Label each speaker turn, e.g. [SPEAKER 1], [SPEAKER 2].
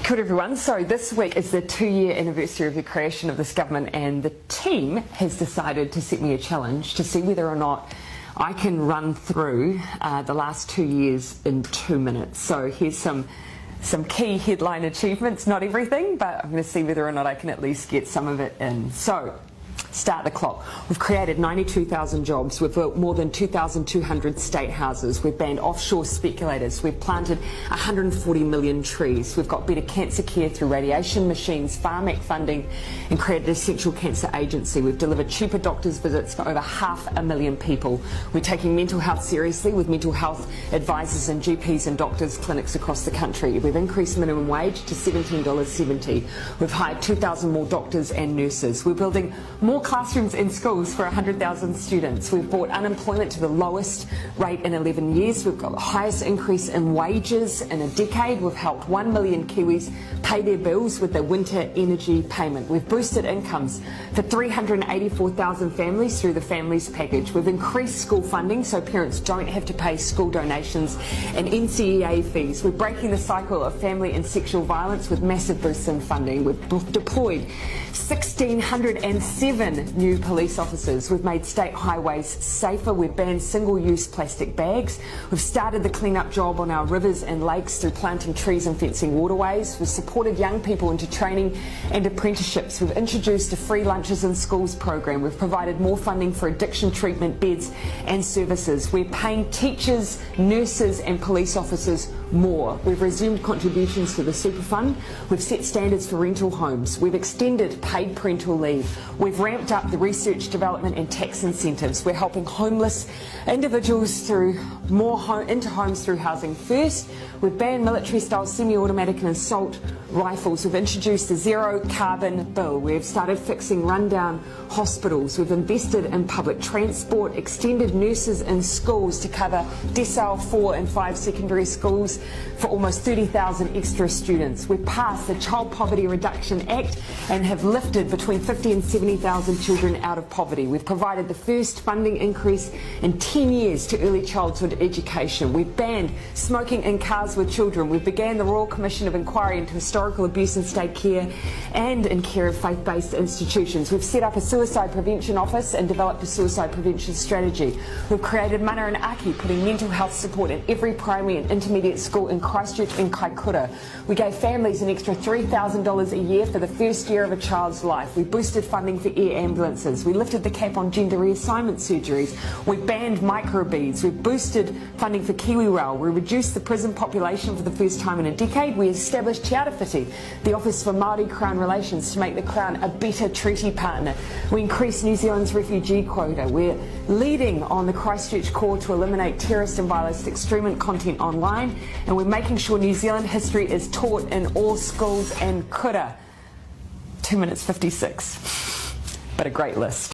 [SPEAKER 1] Kia ora everyone. So this week is the 2-year anniversary of the creation of this government, and the team has decided to set me a challenge to see whether or not I can run through the last 2 years in 2 minutes. So here's some key headline achievements, not everything, but I'm going to see whether or not I can at least get some of it in. So start the clock. We've created 92,000 jobs. We've built more than 2,200 state houses. We've banned offshore speculators. We've planted 140 million trees. We've got better cancer care through radiation machines, Farm Act funding, and created a central cancer agency. We've delivered cheaper doctors' visits for over 500,000 people. We're taking mental health seriously with mental health advisors and GPs and doctors' clinics across the country. We've increased minimum wage to $17.70. We've hired 2,000 more doctors and nurses. We're building more classrooms in schools for 100,000 students. We've brought unemployment to the lowest rate in 11 years. We've got the highest increase in wages in a decade. We've helped 1 million Kiwis pay their bills with their winter energy payment. We've boosted incomes for 384,000 families through the Families Package. We've increased school funding so parents don't have to pay school donations and NCEA fees. We're breaking the cycle of family and sexual violence with massive boosts in funding. We've deployed 1,607 new police officers. We've made state highways safer. We've banned single-use plastic bags. We've started the clean-up job on our rivers and lakes through planting trees and fencing waterways. We've supported young people into training and apprenticeships. We've introduced a free lunches in schools program. We've provided more funding for addiction treatment beds and services. We're paying teachers, nurses and police officers more. We've resumed contributions to the super fund. We've set standards for rental homes. We've extended paid parental leave. We've ramped up the research, development and tax incentives. We're helping homeless individuals through into homes through Housing First. We've banned military-style semi-automatic and assault rifles. We've introduced a zero-carbon bill. We've started fixing rundown hospitals. We've invested in public transport, extended nurses in schools to cover decile 4 and 5 secondary schools for almost 30,000 extra students. We've passed the Child Poverty Reduction Act and have lifted between 50 and 70,000 children out of poverty. We've provided the first funding increase in 10 years to early childhood education. We've banned smoking in cars with children. We've began the Royal Commission of Inquiry into historical abuse in state care and in care of faith-based institutions. We've set up a suicide prevention office and developed a suicide prevention strategy. We've created Mana and Aki, putting mental health support in every primary and intermediate school in Christchurch and Kaikoura. We gave families an extra $3,000 a year for the first year of a child's life. We boosted funding for air ambulances. We lifted the cap on gender reassignment surgeries. We banned microbeads. We boosted funding for KiwiRail. We reduced the prison population for the first time in a decade. We established Te Arawhiti, the Office for Māori Crown Relations, to make the Crown a better treaty partner. We increased New Zealand's refugee quota. We're leading on the Christchurch call to eliminate terrorist and violent extremist content online, and we're making sure New Zealand history is taught in all schools and kura. 2 minutes 56, but a great list.